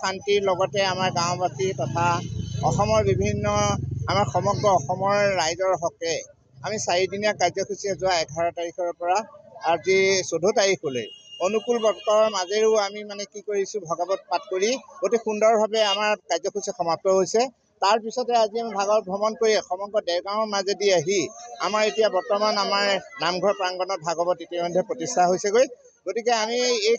শান্তিৰ লগতে আমাৰ গাঁওবাসী তথা অসমৰ বিভিন্ন আমাৰ সমগ্ৰ অসমৰ ৰাইজৰ হকে আমি 4দিনীয়া কাৰ্যসূচীৰে যোৱা 11 তাৰিখৰ পৰা আজি 14 তাৰিখলৈ অনুকূল বতৰৰ মাজেৰেও আমি কি কৰিছোঁ, ভাগৱত পাঠ কৰি অতি সুন্দৰভাৱে আমাৰ কাৰ্যসূচী সমাপ্ত হৈছে। তাৰ পিছতে আজি আমি ভাগৱত ভ্ৰমণ কৰি সমগ্ৰ দেৰগাঁৱৰ মাজেদি আহি আমাৰ এতিয়া বৰ্তমান আমাৰ নামঘৰ প্ৰাংগণত ভাগৱত ইতিমধ্যে প্ৰতিষ্ঠা হৈছেগৈ। গতিকে আমি এই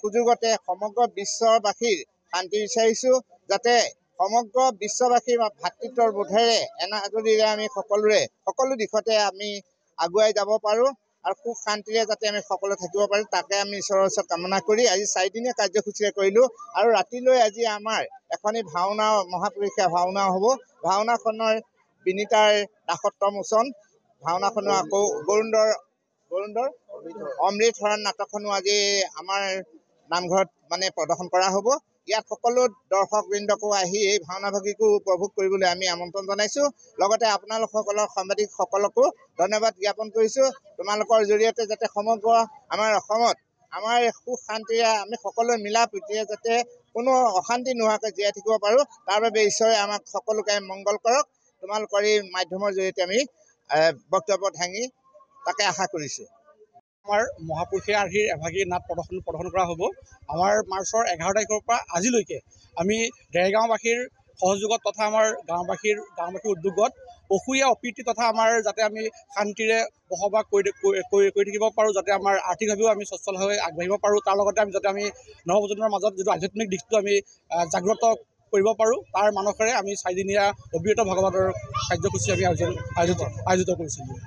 সুযোগতে সমগ্ৰ বিশ্ববাসীৰ শান্তি বিচাৰিছোঁ, যাতে সমগ্ৰ বিশ্ববাসীৰ ভাতৃত্বৰ বোধেৰে এনাজৰীৰে আমি সকলো দিশতে আমি আগুৱাই যাব পাৰোঁ আৰু সুখ শান্তিৰে যাতে আমি সকলো থাকিব পাৰোঁ, তাকে আমি ঈশ্বৰৰ ওচৰত কামনা কৰি আজি 4দিনীয়া কাৰ্যসূচীৰে কৰিলোঁ। আৰু ৰাতিলৈ আজি আমাৰ এখনি ভাওনা, মহাপুৰুষীয়া ভাওনা হ'ব। ভাওনাখনৰ বিনীতাৰ দাসত্ব মোচন, ভাওনাখনো আকৌ গৰুণ্ডৰ অমৃত হৰণ নাটকখনো আজি আমাৰ নামঘৰত প্ৰদৰ্শন কৰা হ'ব। ইয়াত সকলো দৰ্শকবৃন্দকো আহি এই ভাওনাভাগিকো উপভোগ কৰিবলৈ আমি আমন্ত্ৰণ জনাইছোঁ। লগতে আপোনালোকসকলৰ সাংবাদিকসকলকো ধন্যবাদ জ্ঞাপন কৰিছোঁ। তোমালোকৰ জৰিয়তে যাতে সমগ্ৰ আমাৰ অসমত আমাৰ সুখ শান্তিৰে আমি সকলোৱে মিলা প্ৰীতিৰে যাতে কোনো অশান্তি নোহোৱাকৈ জীয়াই থাকিব পাৰোঁ, তাৰ বাবে ঈশ্বৰে আমাক সকলোকে মংগল কৰক। তোমালোকৰ এই মাধ্যমৰ জৰিয়তে আমি বক্তব্য দাঙি তাকে আশা কৰিছোঁ। আমাৰ মহাপুৰুষীয়া আৰ্হিৰ এভাগী নাট প্ৰদৰ্শন কৰা হ'ব। আমাৰ মাৰ্চৰ 11 তাৰিখৰ পৰা আজিলৈকে আমি দেৰগাঁওবাসীৰ সহযোগত তথা আমাৰ গাঁওবাসীৰ উদ্যোগত অসূয়া অপ্ৰীতি তথা আমাৰ যাতে আমি শান্তিৰে বসবাস কৰি থাকিব পাৰোঁ, যাতে আমাৰ আৰ্থিকভাৱেও আমি সচ্ছলভাৱে আগবাঢ়িব পাৰোঁ, তাৰ লগতে যাতে আমি নৱপ্ৰজন্মৰ মাজত যিটো আধ্যাত্মিক দিশটো আমি জাগ্ৰত কৰিব পাৰোঁ, তাৰ মানসেৰে আমি 4দিনীয়া অবিৰত ভাগৱতৰ কাৰ্যসূচী আমি আয়োজিত কৰিছিলোঁ।